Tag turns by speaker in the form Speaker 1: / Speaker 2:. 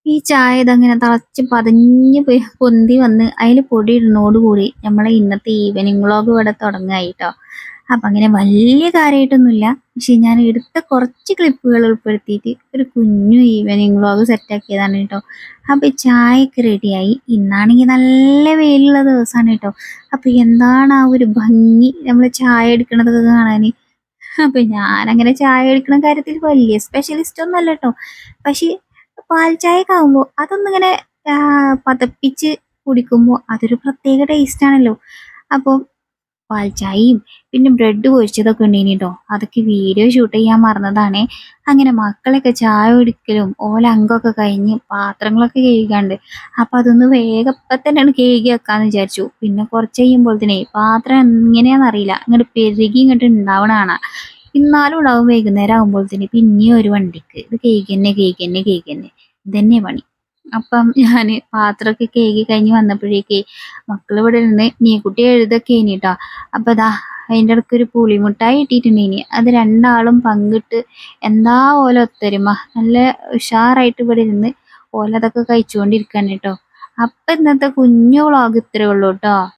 Speaker 1: ഈ ചായ ഇതങ്ങനെ തിളച്ച് പതഞ്ഞ് പൊന്തി വന്ന് അതിൽ പൊടി ഇടുന്നോട് കൂടി നമ്മളെ ഇന്നത്തെ ഈവനിങ് വ്ളോഗ് ഇവിടെ തുടങ്ങായിട്ടോ. അപ്പൊ അങ്ങനെ വലിയ കാര്യമായിട്ടൊന്നുമില്ല, പക്ഷെ ഞാൻ എടുത്ത കുറച്ച് ക്ലിപ്പുകൾ ഉൾപ്പെടുത്തിയിട്ട് ഒരു കുഞ്ഞു ഈവനിങ് വ്ളോഗ് സെറ്റാക്കിയതാണ് കേട്ടോ. അപ്പൊ ചായയൊക്കെ റെഡിയായി. ഇന്നാണെങ്കിൽ നല്ല വെയിലുള്ള ദിവസമാണ് കേട്ടോ. അപ്പൊ എന്താണ് ആ ഒരു ഭംഗി നമ്മൾ ചായ എടുക്കണതൊക്കെ കാണാൻ. അപ്പൊ ഞാനങ്ങനെ ചായ എടുക്കുന്ന കാര്യത്തിൽ വലിയ സ്പെഷ്യലിസ്റ്റ് ഒന്നും അല്ല കേട്ടോ. പക്ഷെ പാൽ ചായയൊക്കെ ആകുമ്പോൾ അതൊന്നിങ്ങനെ പതപ്പിച്ച് കുടിക്കുമ്പോൾ അതൊരു പ്രത്യേക ടേസ്റ്റ് ആണല്ലോ. അപ്പോൾ പാൽ ചായയും പിന്നെ ബ്രെഡ് പൊരിച്ചതൊക്കെ ഉണ്ടേനി കേട്ടോ. അതൊക്കെ വീഡിയോ ഷൂട്ട് ചെയ്യാൻ മറന്നതാണേ. അങ്ങനെ മക്കളൊക്കെ ചായ കുടിക്കലും ഓല അംഗമൊക്കെ കഴിഞ്ഞ് പാത്രങ്ങളൊക്കെ കഴുകാണ്ട്. അപ്പൊ അതൊന്ന് വേഗം ഇപ്പം തന്നെയാണ് കഴുകി വെക്കാന്ന് വിചാരിച്ചു. പിന്നെ കുറച്ച് കഴിയുമ്പോഴത്തേനെ പാത്രം എങ്ങനെയാണെന്നറിയില്ല ഇങ്ങോട്ട് പെരുകി ഇങ്ങോട്ട് ഉണ്ടാവണതാണ്. ഇന്നാലും ഉണ്ടാവും വൈകുന്നേരം ആകുമ്പോഴത്തേന് പിന്നെയും ഒരു വണ്ടിക്ക് ഇത് കേക്ക് തന്നെ ഇതന്നെ പണി. അപ്പം ഞാൻ പാത്രമൊക്കെ കഴുകി കഴിഞ്ഞ് വന്നപ്പോഴേക്ക് മക്കൾ ഇവിടെ ഇരുന്ന് നീക്കുട്ടി എഴുതൊക്കെ കഴിഞ്ഞിട്ടോ. അപ്പൊ ദാ അതിൻ്റെ ഇടയ്ക്ക് ഒരു പുളിമുട്ടായി ഇട്ടിട്ടുണ്ടേനി. അത് രണ്ടാളും പങ്കിട്ട് എന്താ ഓല ഒത്തൊരുമ, നല്ല ഉഷാറായിട്ട് ഇവിടെ ഇരുന്ന് ഓല അതൊക്കെ കഴിച്ചുകൊണ്ടിരിക്കാണ് കേട്ടോ. അപ്പൊ ഇന്നത്തെ കുഞ്ഞു വ്ളോഗ് ഇത്രേ ഉള്ളൂ കേട്ടോ.